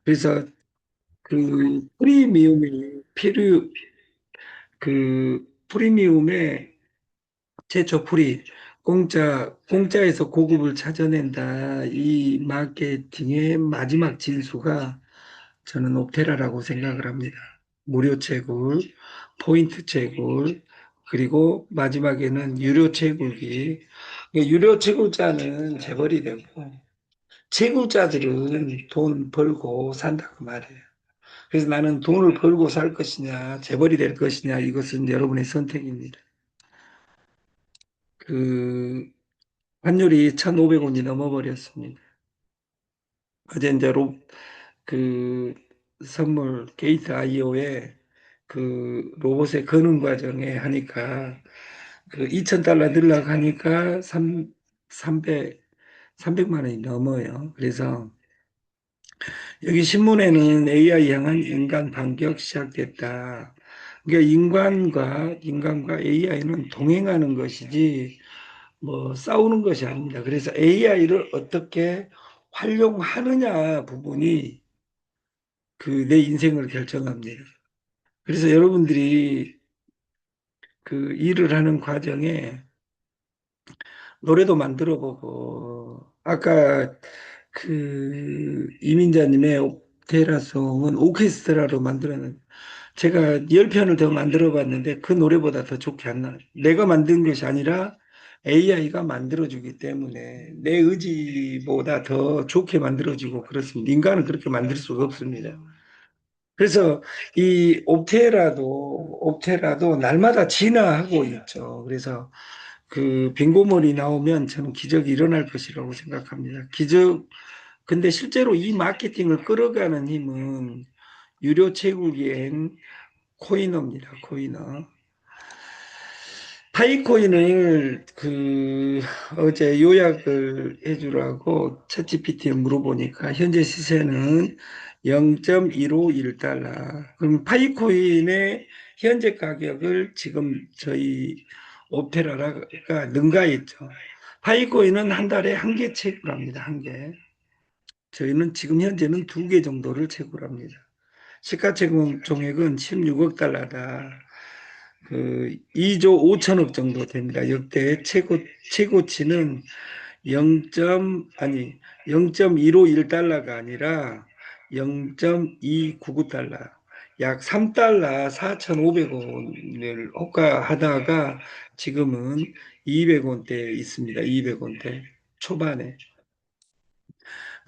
그래서 그 프리미엄이 그 프리미엄의 최초 공짜에서 고급을 찾아낸다. 이 마케팅의 마지막 진수가 저는 옵테라라고 생각을 합니다. 무료 채굴, 포인트 채굴, 그리고 마지막에는 유료 채굴기. 유료 채굴자는 재벌이 되고, 채굴자들은 돈 벌고 산다고 말해요. 그래서 나는 돈을 벌고 살 것이냐, 재벌이 될 것이냐, 이것은 여러분의 선택입니다. 그, 환율이 1,500원이 넘어버렸습니다. 어제 이제 그 선물 게이트 IO에 그 로봇의 거는 과정에 하니까 그 2,000달러 늘어가니까 300만 원이 넘어요. 그래서 여기 신문에는 AI 향한 인간 반격 시작됐다. 그러니까 인간과 AI는 동행하는 것이지 뭐 싸우는 것이 아닙니다. 그래서 AI를 어떻게 활용하느냐 부분이 그 내 인생을 결정합니다. 그래서 여러분들이 그 일을 하는 과정에 노래도 만들어 보고 아까 그 이민자님의 테라송은 오케스트라로 만들었는 제가 10편을 더 만들어 봤는데 그 노래보다 더 좋게 안 나요. 내가 만든 것이 아니라 AI가 만들어주기 때문에 내 의지보다 더 좋게 만들어지고 그렇습니다. 인간은 그렇게 만들 수가 없습니다. 그래서 이 옵테라도 날마다 진화하고 있죠. 그래서 그 빙고물이 나오면 저는 기적이 일어날 것이라고 생각합니다. 근데 실제로 이 마케팅을 끌어가는 힘은 유료 채굴기엔 코이너입니다. 코이너. 파이코인을 어제 요약을 해주라고 챗GPT에 물어보니까 현재 시세는 0.151달러. 그럼 파이코인의 현재 가격을 지금 저희 옵테라가 능가했죠. 파이코인은 한 달에 한 개 채굴합니다. 한 개. 저희는 지금 현재는 두 개 정도를 채굴합니다. 시가채굴 종액은 16억 달러다. 그 2조 5천억 정도 됩니다. 역대 최고치는 0.151달러가 아니라 0.299달러. 약 3달러 4,500원을 호가하다가 지금은 200원대에 있습니다. 200원대 초반에.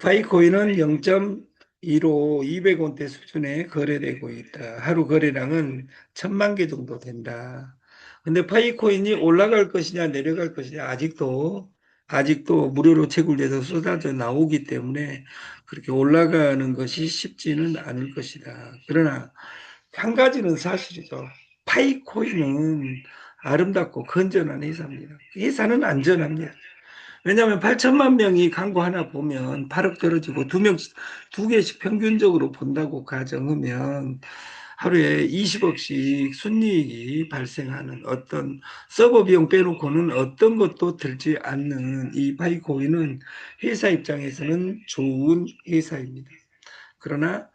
파이코인은 0.15, 200원대 수준에 거래되고 있다. 하루 거래량은 1,000만 개 정도 된다. 근데 파이코인이 올라갈 것이냐 내려갈 것이냐 아직도 무료로 채굴돼서 쏟아져 나오기 때문에 그렇게 올라가는 것이 쉽지는 않을 것이다. 그러나 한 가지는 사실이죠. 파이코인은 아름답고 건전한 회사입니다. 회사는 안전합니다. 왜냐하면 8천만 명이 광고 하나 보면 8억 떨어지고 두 개씩 평균적으로 본다고 가정하면 하루에 20억씩 순이익이 발생하는 어떤 서버 비용 빼놓고는 어떤 것도 들지 않는 이 바이코인은 회사 입장에서는 좋은 회사입니다. 그러나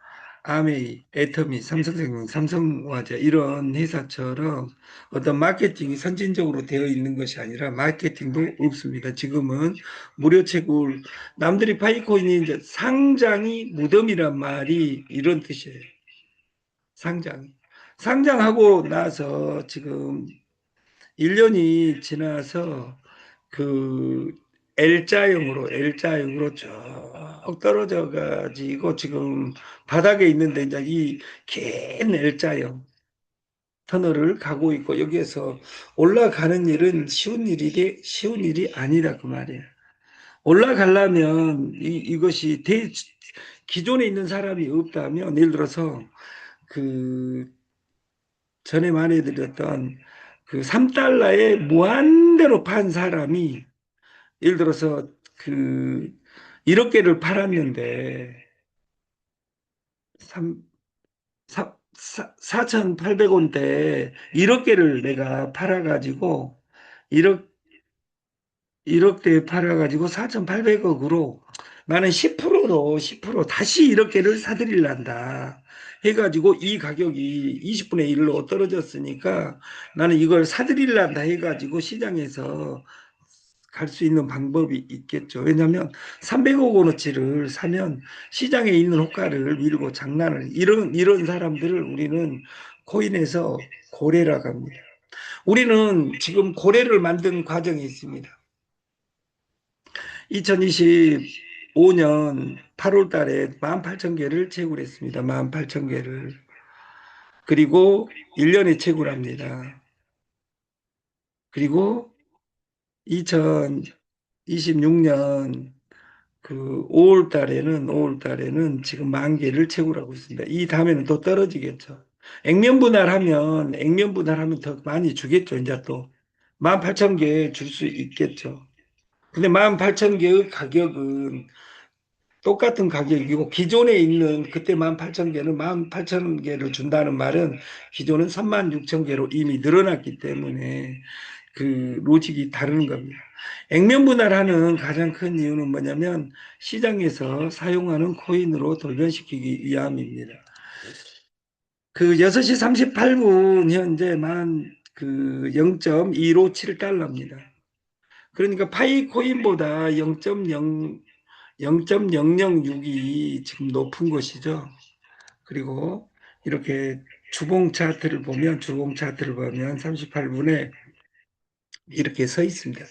아메이, 애터미, 삼성생명, 삼성화재 이런 회사처럼 어떤 마케팅이 선진적으로 되어 있는 것이 아니라 마케팅도 없습니다. 지금은 무료 채굴 남들이 파이코인이 이제 상장이 무덤이란 말이 이런 뜻이에요. 상장하고 나서 지금 1년이 지나서 그 L자형으로 쭉 떨어져 가지고 지금 바닥에 있는데 이제 이 긴 L자형 터널을 가고 있고 여기에서 올라가는 일은 쉬운 일이 아니다 그 말이에요. 올라가려면 이것이 기존에 있는 사람이 없다면 예를 들어서 그 전에 말해드렸던 그 3달러에 무한대로 판 사람이 예를 들어서 그 1억 개를 팔았는데 3, 4,800원대 1억 개를 내가 팔아가지고 1억 대 팔아가지고 4,800억으로 나는 10% 무료로 10% 다시 1억 개를 사들일란다 해가지고 이 가격이 20분의 1로 떨어졌으니까 나는 이걸 사들일란다 해가지고 시장에서 갈 수 있는 방법이 있겠죠. 왜냐하면 300억 원어치를 사면 시장에 있는 호가를 밀고 장난을 이런 사람들을 우리는 코인에서 고래라고 합니다. 우리는 지금 고래를 만든 과정이 있습니다. 2025년 8월 달에 18,000개를 채굴했습니다. 18,000개를. 그리고 1년에 채굴합니다. 그리고 2026년 그 5월 달에는 지금 10,000개를 채굴하고 있습니다. 이 다음에는 또 떨어지겠죠. 액면 분할하면 더 많이 주겠죠. 이제 또 18,000개 줄 수 있겠죠. 근데 18,000개의 가격은 똑같은 가격이고 기존에 있는 그때 18,000개는 18,000개를 준다는 말은 기존은 36,000개로 이미 늘어났기 때문에 그 로직이 다른 겁니다. 액면 분할하는 가장 큰 이유는 뭐냐면 시장에서 사용하는 코인으로 돌변시키기 위함입니다. 그 6시 38분 현재 그 0.257달러입니다. 그러니까 파이코인보다 0.006이 지금 높은 것이죠. 그리고 이렇게 주봉 차트를 보면 38분에 이렇게 서 있습니다.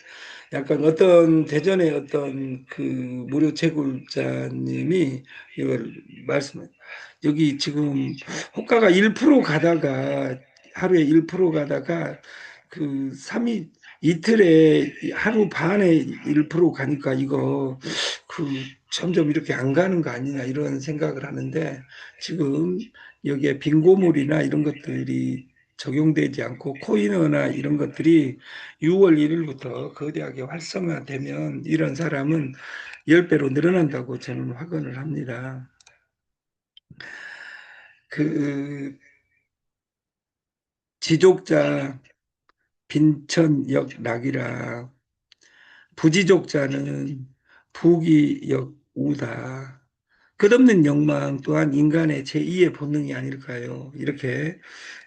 약간 어떤 대전의 어떤 그 무료 채굴자님이 이걸 말씀해 여기 지금 호가가 1% 가다가 하루에 1% 가다가 그 3일 이틀에 하루 반에 1% 가니까 이거 그 점점 이렇게 안 가는 거 아니냐 이런 생각을 하는데 지금 여기에 빈고물이나 이런 것들이 적용되지 않고 코인이나 이런 것들이 6월 1일부터 거대하게 활성화되면 이런 사람은 10배로 늘어난다고 저는 확언을 합니다. 그 지족자 빈천역 낙이라 부지족자는 부귀역 우다. 끝없는 욕망 또한 인간의 제2의 본능이 아닐까요? 이렇게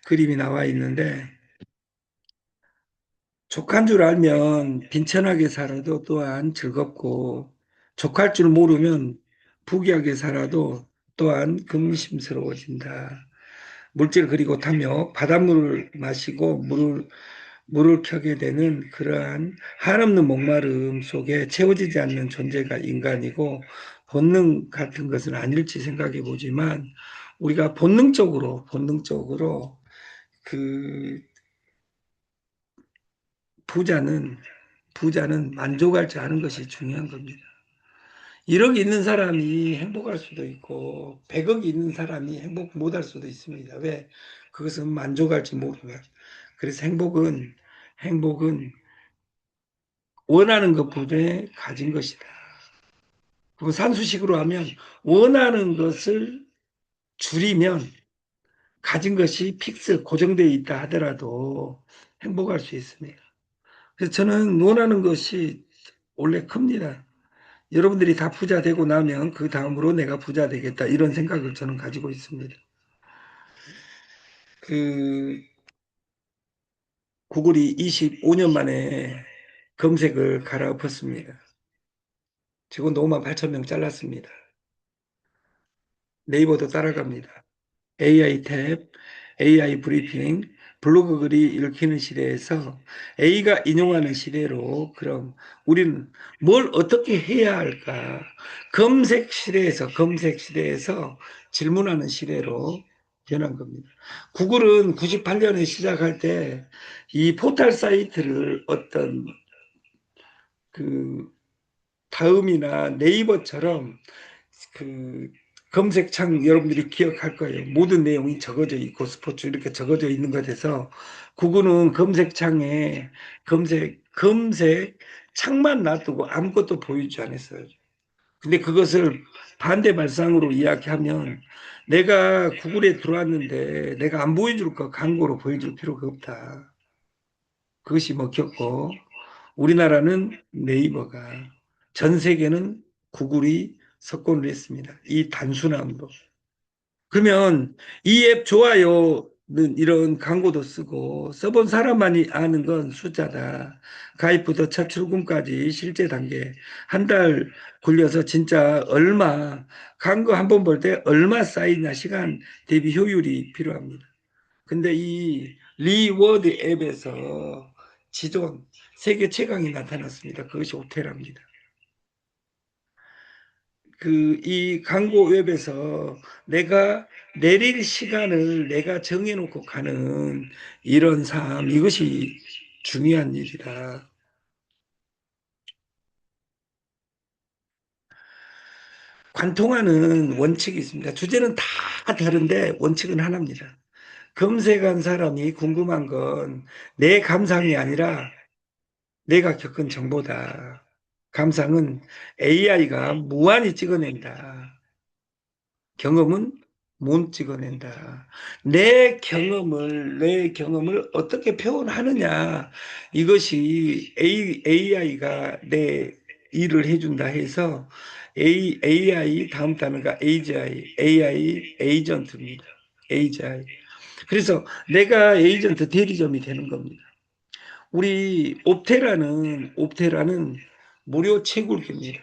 그림이 나와 있는데 족한 줄 알면 빈천하게 살아도 또한 즐겁고 족할 줄 모르면 부귀하게 살아도 또한 금심스러워진다. 물질 그리고 탐욕, 바닷물을 마시고 물을 켜게 되는 그러한 한없는 목마름 속에 채워지지 않는 존재가 인간이고 본능 같은 것은 아닐지 생각해 보지만 우리가 본능적으로 그 부자는 만족하지 않은 것이 중요한 겁니다. 1억 있는 사람이 행복할 수도 있고 100억 있는 사람이 행복 못할 수도 있습니다. 왜? 그것은 만족할지 모르면. 그래서 행복은 원하는 것보다 가진 것이다. 그리고 산수식으로 하면 원하는 것을 줄이면 가진 것이 픽스 고정되어 있다 하더라도 행복할 수 있습니다. 그래서 저는 원하는 것이 원래 큽니다. 여러분들이 다 부자 되고 나면 그 다음으로 내가 부자 되겠다 이런 생각을 저는 가지고 있습니다. 그 구글이 25년 만에 검색을 갈아엎었습니다. 직원 5만 8천 명 잘랐습니다. 네이버도 따라갑니다. AI 탭, AI 브리핑, 블로그 글이 읽히는 시대에서 A가 인용하는 시대로 그럼 우리는 뭘 어떻게 해야 할까? 검색 시대에서 질문하는 시대로 변한 겁니다. 구글은 98년에 시작할 때 이 포털 사이트를 어떤 그 다음이나 네이버처럼 그 검색창 여러분들이 기억할 거예요. 모든 내용이 적어져 있고 스포츠 이렇게 적어져 있는 것에서 구글은 검색창에 검색 창만 놔두고 아무것도 보이지 않았어요. 근데 그것을 반대 발상으로 이야기하면 내가 구글에 들어왔는데 내가 안 보여줄 거 광고로 보여줄 필요가 없다. 그것이 먹혔고 우리나라는 네이버가 전 세계는 구글이 석권을 했습니다. 이 단순함으로. 그러면 이 앱 좋아요는 이런 광고도 쓰고 써본 사람만이 아는 건 숫자다. 가입부터 첫 출금까지 실제 단계 한 달 굴려서 진짜 얼마 광고 한 번 볼 때 얼마 쌓이냐 시간 대비 효율이 필요합니다. 근데 이 리워드 앱에서 지존 세계 최강이 나타났습니다. 그것이 오테라입니다. 이 광고 웹에서 내가 내릴 시간을 내가 정해놓고 가는 이런 삶, 이것이 중요한 일이다. 관통하는 원칙이 있습니다. 주제는 다 다른데 원칙은 하나입니다. 검색한 사람이 궁금한 건 내 감상이 아니라 내가 겪은 정보다. 감상은 AI가 무한히 찍어낸다. 경험은 못 찍어낸다. 내 경험을 어떻게 표현하느냐. 이것이 AI가 내 일을 해준다 해서 AI 다음 단어가 AI 에이전트입니다. AGI. 그래서 내가 에이전트 대리점이 되는 겁니다. 우리 옵테라는 무료 채굴기입니다.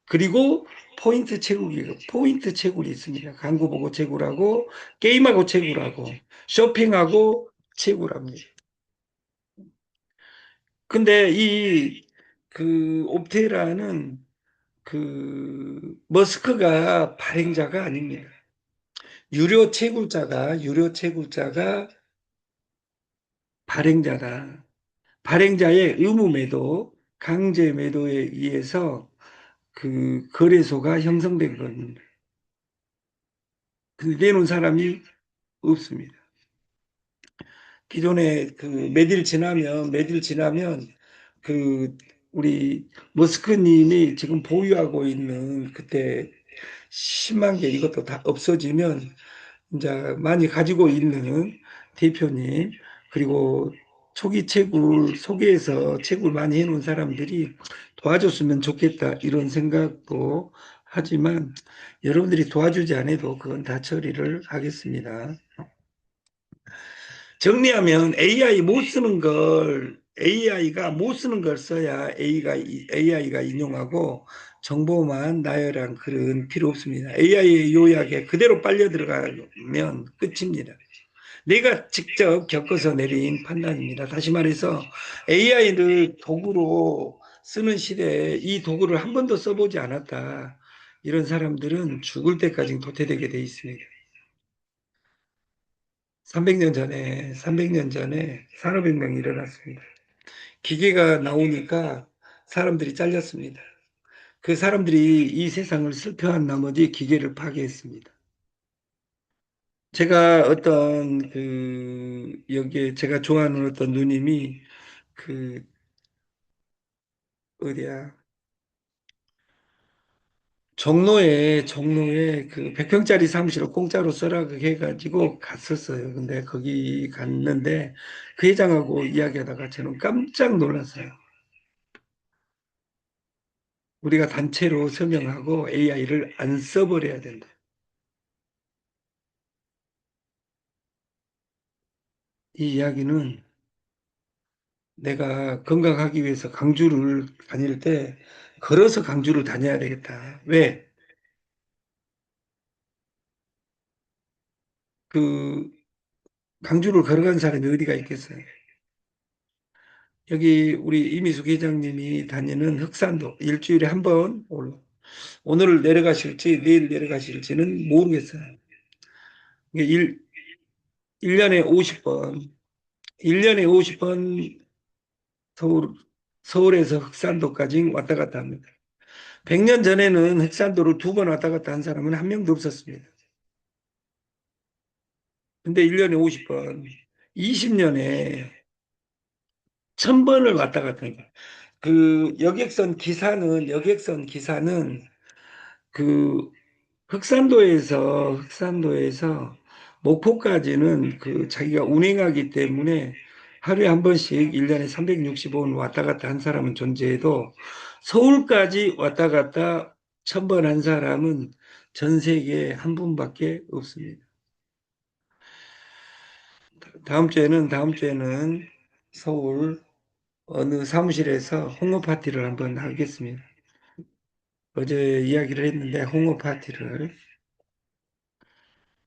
그리고 포인트 채굴이 있습니다. 광고 보고 채굴하고, 게임하고 채굴하고, 쇼핑하고 채굴합니다. 근데 옵테라는 머스크가 발행자가 아닙니다. 유료 채굴자가 발행자다. 발행자의 의무 매도, 강제 매도에 의해서 거래소가 형성된 겁니다. 근데 내놓은 사람이 없습니다. 기존에 몇 일 지나면 그 우리 머스크님이 지금 보유하고 있는 그때 10만 개 이것도 다 없어지면 이제 많이 가지고 있는 대표님 그리고 초기 채굴 소개해서 채굴 많이 해놓은 사람들이 도와줬으면 좋겠다 이런 생각도 하지만 여러분들이 도와주지 않아도 그건 다 처리를 하겠습니다. 정리하면 AI가 못 쓰는 걸 써야 AI가 인용하고 정보만 나열한 글은 필요 없습니다. AI의 요약에 그대로 빨려 들어가면 끝입니다. 내가 직접 겪어서 내린 판단입니다. 다시 말해서 AI를 도구로 쓰는 시대에 이 도구를 한 번도 써보지 않았다. 이런 사람들은 죽을 때까지 도태되게 돼 있습니다. 300년 전에 산업혁명이 일어났습니다. 기계가 나오니까 사람들이 잘렸습니다. 그 사람들이 이 세상을 슬퍼한 나머지 기계를 파괴했습니다. 제가 여기에 제가 좋아하는 어떤 누님이 그, 어디야, 종로에 100평짜리 사무실을 공짜로 써라 그 해가지고 갔었어요. 근데 거기 갔는데 그 회장하고 이야기하다가 저는 깜짝 놀랐어요. 우리가 단체로 서명하고 AI를 안 써버려야 된다. 이 이야기는 내가 건강하기 위해서 강주를 다닐 때 걸어서 강주를 다녀야 되겠다. 왜? 그 강주를 걸어간 사람이 어디가 있겠어요? 여기 우리 이미숙 회장님이 다니는 흑산도 일주일에 한 번 오늘 내려가실지 내일 내려가실지는 모르겠어요. 이게 1년에 50번, 1년에 50번 서울, 서울에서 흑산도까지 왔다 갔다 합니다. 100년 전에는 흑산도를 2번 왔다 갔다 한 사람은 한 명도 없었습니다. 근데 1년에 50번, 20년에 1000번을 왔다 갔다 해요. 여객선 기사는 그 흑산도에서 목포까지는 자기가 운행하기 때문에 하루에 한 번씩 1년에 365번 왔다 갔다 한 사람은 존재해도 서울까지 왔다 갔다 1,000번 한 사람은 전 세계에 한 분밖에 없습니다. 다음 주에는 서울 어느 사무실에서 홍어 파티를 한번 하겠습니다. 어제 이야기를 했는데 홍어 파티를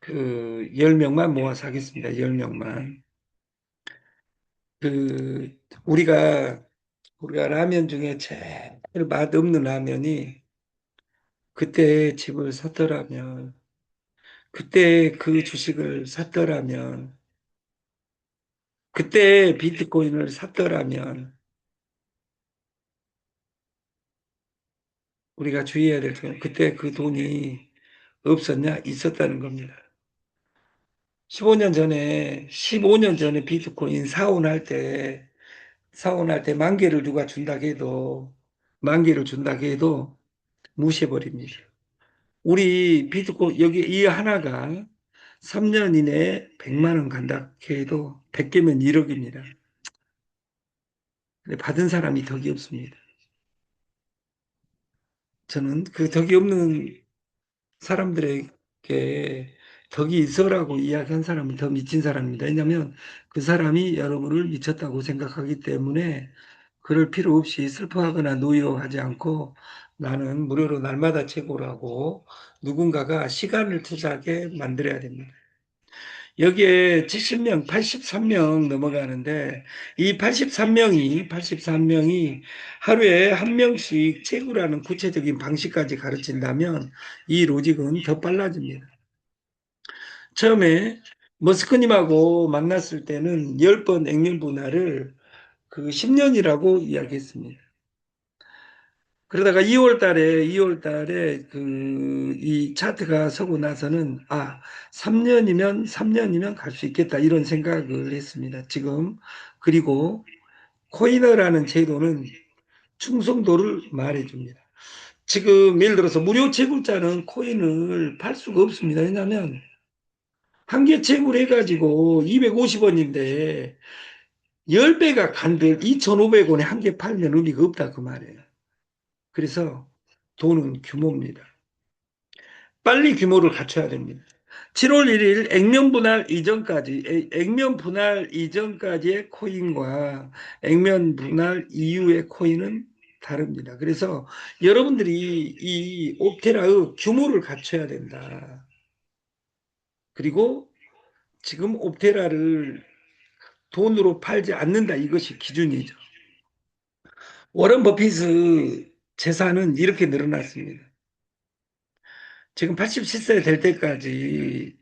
10명만 모아서 하겠습니다. 10명만. 그 우리가 라면 중에 제일 맛없는 라면이 그때 집을 샀더라면, 그때 그 주식을 샀더라면, 그때 비트코인을 샀더라면 우리가 주의해야 될 점은 그때 그 돈이 없었냐? 있었다는 겁니다. 15년 전에 비트코인 사원할 때 만 개를 누가 준다고 해도, 만 개를 준다고 해도 무시해버립니다. 우리 비트코인, 여기 이 하나가 3년 이내에 100만 원 간다 해도 100개면 1억입니다. 근데 받은 사람이 덕이 없습니다. 저는 그 덕이 없는 사람들에게 덕이 있어라고 이야기한 사람은 더 미친 사람입니다. 왜냐하면 그 사람이 여러분을 미쳤다고 생각하기 때문에 그럴 필요 없이 슬퍼하거나 노여하지 않고 나는 무료로 날마다 최고라고 누군가가 시간을 투자하게 만들어야 됩니다. 여기에 70명, 83명 넘어가는데 이 83명이 하루에 한 명씩 채굴하는 구체적인 방식까지 가르친다면 이 로직은 더 빨라집니다. 처음에 머스크님하고 만났을 때는 10번 액면 분할을 10년이라고 이야기했습니다. 그러다가 2월 달에 이 차트가 서고 나서는 3년이면 갈 수 있겠다 이런 생각을 했습니다. 지금. 그리고 코이너라는 제도는 충성도를 말해줍니다. 지금 예를 들어서 무료 채굴자는 코인을 팔 수가 없습니다. 왜냐하면 한 개 채굴해가지고 250원인데 10배가 간들 2,500원에 한 개 팔면 의미가 없다 그 말이에요. 그래서 돈은 규모입니다. 빨리 규모를 갖춰야 됩니다. 7월 1일 액면 분할 이전까지의 코인과 액면 분할 이후의 코인은 다릅니다. 그래서 여러분들이 이 옵테라의 규모를 갖춰야 된다. 그리고 지금 옵테라를 돈으로 팔지 않는다. 이것이 기준이죠. 워런 버핏의 재산은 이렇게 늘어났습니다. 지금 87세 될 때까지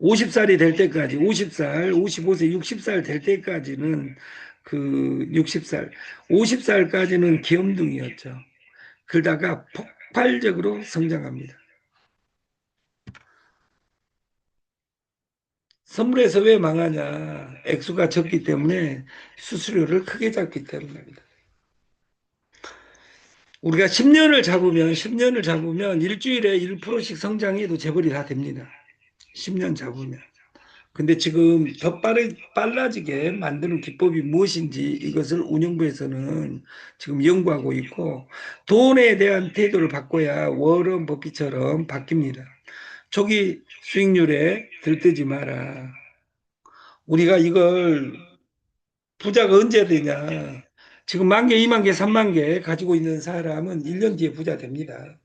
50살이 될 때까지 50살, 55세, 60살 될 때까지는 60살, 50살까지는 귀염둥이였죠. 그러다가 폭발적으로 성장합니다. 선물에서 왜 망하냐? 액수가 적기 때문에 수수료를 크게 잡기 때문입니다. 우리가 10년을 잡으면 일주일에 1%씩 성장해도 재벌이 다 됩니다. 10년 잡으면. 근데 지금 더 빨라지게 만드는 기법이 무엇인지 이것을 운영부에서는 지금 연구하고 있고 돈에 대한 태도를 바꿔야 워런 버핏처럼 바뀝니다. 초기 수익률에 들뜨지 마라. 우리가 이걸 부자가 언제 되냐. 지금 10,000개, 20,000개, 30,000개 가지고 있는 사람은 1년 뒤에 부자 됩니다.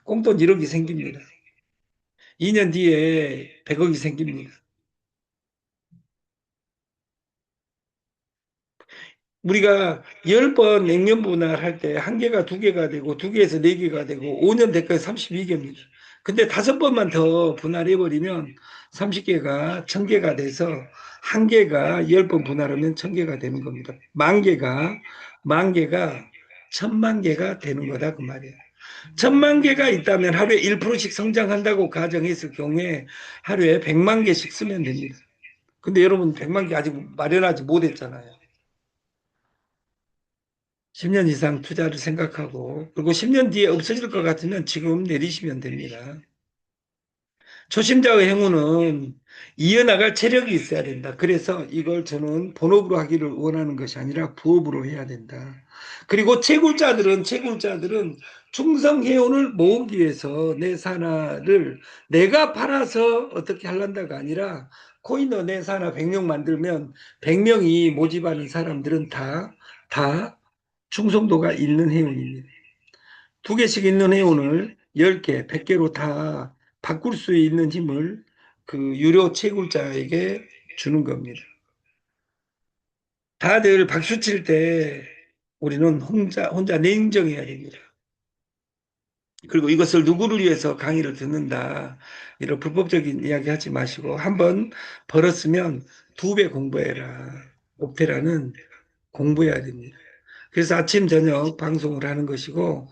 꽁돈 1억이 생깁니다. 2년 뒤에 100억이 생깁니다. 우리가 10번 냉면 분할할 때 한 개가 두 개가 되고 두 개에서 네 개가 되고 5년 대까지 32개입니다. 근데 5번만 더 분할해버리면 30개가 1,000개가 돼서 한 개가 10번 분할하면 1,000개가 되는 겁니다. 만 개가 1,000,000개가 되는 거다 그 말이에요. 1,000,000개가 있다면 하루에 1%씩 성장한다고 가정했을 경우에 하루에 100만 개씩 쓰면 됩니다. 근데 여러분 100만 개 아직 마련하지 못했잖아요. 10년 이상 투자를 생각하고, 그리고 10년 뒤에 없어질 것 같으면 지금 내리시면 됩니다. 초심자의 행운은 이어나갈 체력이 있어야 된다. 그래서 이걸 저는 본업으로 하기를 원하는 것이 아니라 부업으로 해야 된다. 그리고 채굴자들은 충성회원을 모으기 위해서 내 산하를 내가 팔아서 어떻게 하려다가 아니라 코인도 내 산하 100명 만들면 100명이 모집하는 사람들은 다 충성도가 있는 회원입니다. 두 개씩 있는 회원을 10개, 100개로 다 바꿀 수 있는 힘을 그 유료 채굴자에게 주는 겁니다. 다들 박수 칠 때 우리는 혼자 냉정해야 됩니다. 그리고 이것을 누구를 위해서 강의를 듣는다. 이런 불법적인 이야기 하지 마시고 한번 벌었으면 2배 공부해라. 옵테라는 공부해야 됩니다. 그래서 아침, 저녁 방송을 하는 것이고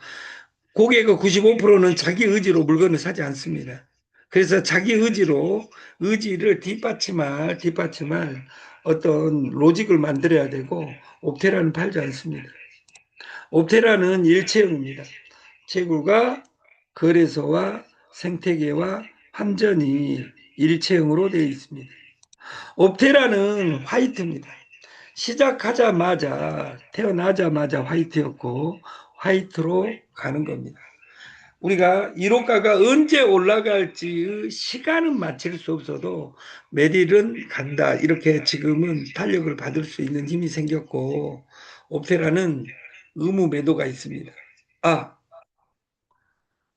고객의 95%는 자기 의지로 물건을 사지 않습니다. 그래서 자기 의지를 뒷받침할 어떤 로직을 만들어야 되고 옵테라는 팔지 않습니다. 옵테라는 일체형입니다. 채굴과 거래소와 생태계와 환전이 일체형으로 되어 있습니다. 옵테라는 화이트입니다. 시작하자마자 태어나자마자 화이트였고 화이트로 가는 겁니다. 우리가 1호가가 언제 올라갈지 시간은 맞출 수 없어도 매일은 간다. 이렇게 지금은 탄력을 받을 수 있는 힘이 생겼고 옵테라는 의무 매도가 있습니다. 아,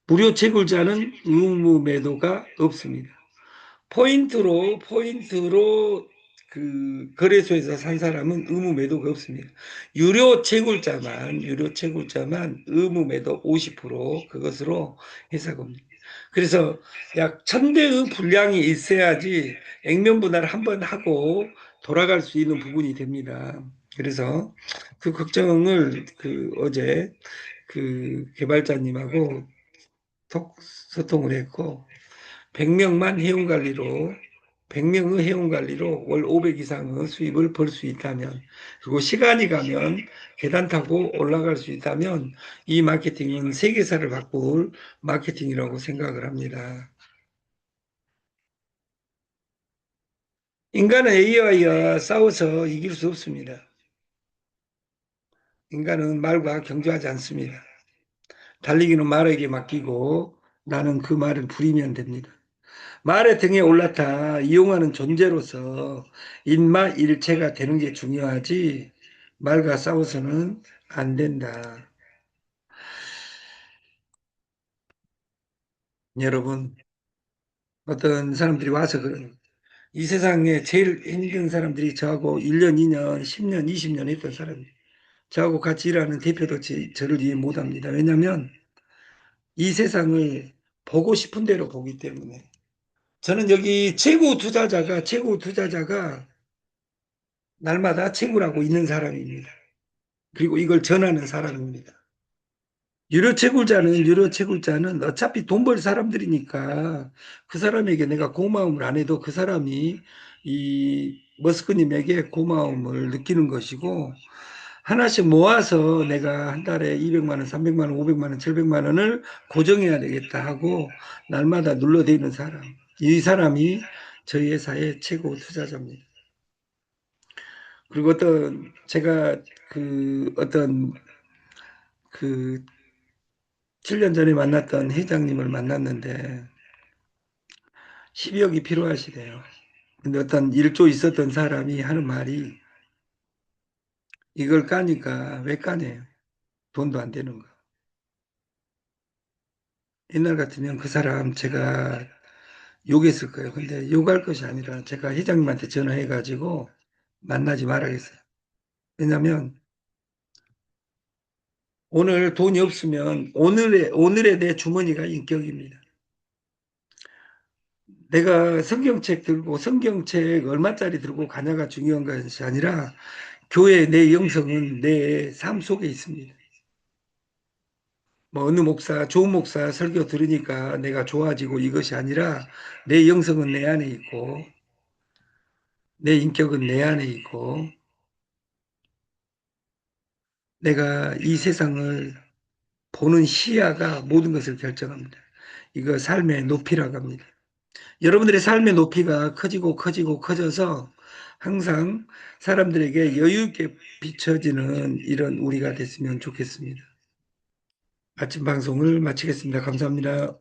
무료 채굴자는 의무 매도가 없습니다. 포인트로 그 거래소에서 산 사람은 의무 매도가 없습니다. 유료 채굴자만 의무 매도 50% 그것으로 해서 겁니다. 그래서 약 1000대의 분량이 있어야지 액면 분할을 한번 하고 돌아갈 수 있는 부분이 됩니다. 그래서 그 걱정을 어제 그 개발자님하고 소통을 했고 100명만 회원관리로 100명의 회원관리로 월 500 이상의 수입을 벌 수 있다면 그리고 시간이 가면 계단 타고 올라갈 수 있다면 이 마케팅은 세계사를 바꿀 마케팅이라고 생각을 합니다. 인간은 AI와 싸워서 이길 수 없습니다. 인간은 말과 경주하지 않습니다. 달리기는 말에게 맡기고 나는 그 말을 부리면 됩니다. 말의 등에 올라타 이용하는 존재로서 인마일체가 되는 게 중요하지 말과 싸워서는 안 된다. 여러분, 어떤 사람들이 와서 그런 이 세상에 제일 힘든 사람들이 저하고 1년, 2년, 10년, 20년 했던 사람들. 저하고 같이 일하는 대표도 저를 이해 못합니다. 왜냐하면 이 세상을 보고 싶은 대로 보기 때문에. 저는 여기 최고 투자자가 날마다 채굴하고 있는 사람입니다. 그리고 이걸 전하는 사람입니다. 유료 채굴자는 어차피 돈 벌 사람들이니까 그 사람에게 내가 고마움을 안 해도 그 사람이 이 머스크님에게 고마움을 느끼는 것이고 하나씩 모아서 내가 한 달에 200만 원, 300만 원, 500만 원, 700만 원을 고정해야 되겠다 하고 날마다 눌러대는 사람. 이 사람이 저희 회사의 최고 투자자입니다. 그리고 제가 그 7년 전에 만났던 회장님을 만났는데 12억이 필요하시대요. 근데 어떤 일조 있었던 사람이 하는 말이 이걸 까니까 왜 까네요? 돈도 안 되는 거. 옛날 같으면 그 사람 제가 욕했을 거예요. 근데 욕할 것이 아니라 제가 회장님한테 전화해가지고 만나지 말아야겠어요. 왜냐하면 오늘 돈이 없으면 오늘의 내 주머니가 인격입니다. 내가 성경책 얼마짜리 들고 가냐가 중요한 것이 아니라 교회 내 영성은 내 삶 속에 있습니다. 뭐 어느 좋은 목사 설교 들으니까 내가 좋아지고 이것이 아니라 내 영성은 내 안에 있고 내 인격은 내 안에 있고 내가 이 세상을 보는 시야가 모든 것을 결정합니다. 이거 삶의 높이라고 합니다. 여러분들의 삶의 높이가 커져서 항상 사람들에게 여유 있게 비춰지는 이런 우리가 됐으면 좋겠습니다. 아침 방송을 마치겠습니다. 감사합니다.